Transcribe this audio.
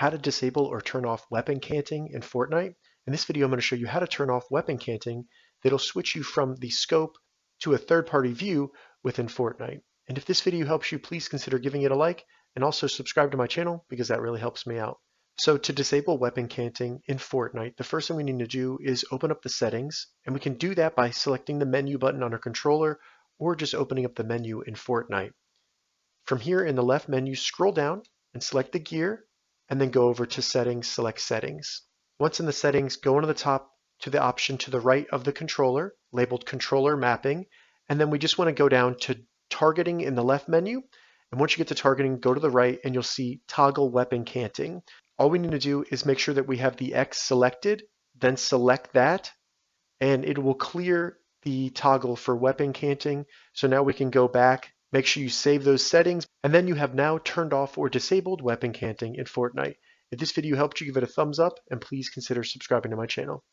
how to disable or turn off weapon canting in Fortnite. In this video, I'm going to show you how to turn off weapon canting that'll switch you from the scope to a third-party view within Fortnite. And if this video helps you, please consider giving it a like and also subscribe to my channel because that really helps me out. So to disable weapon canting in Fortnite, the first thing we need to do is open up the settings, and we can do that by selecting the menu button on our controller or just opening up the menu in Fortnite. From here in the left menu, scroll down and select the gear, and then go over to settings, select settings. Once in the settings, go into the top to the option to the right of the controller labeled controller mapping, and then we just want to go down to targeting in the left menu. And once you get to targeting, go to the right and you'll see toggle weapon canting. All we need to do is make sure that we have the X selected, then select that, and it will clear the toggle for weapon canting. So now we can go back, make sure you save those settings, and then you have now turned off or disabled weapon canting in Fortnite. If this video helped you, give it a thumbs up, and please consider subscribing to my channel.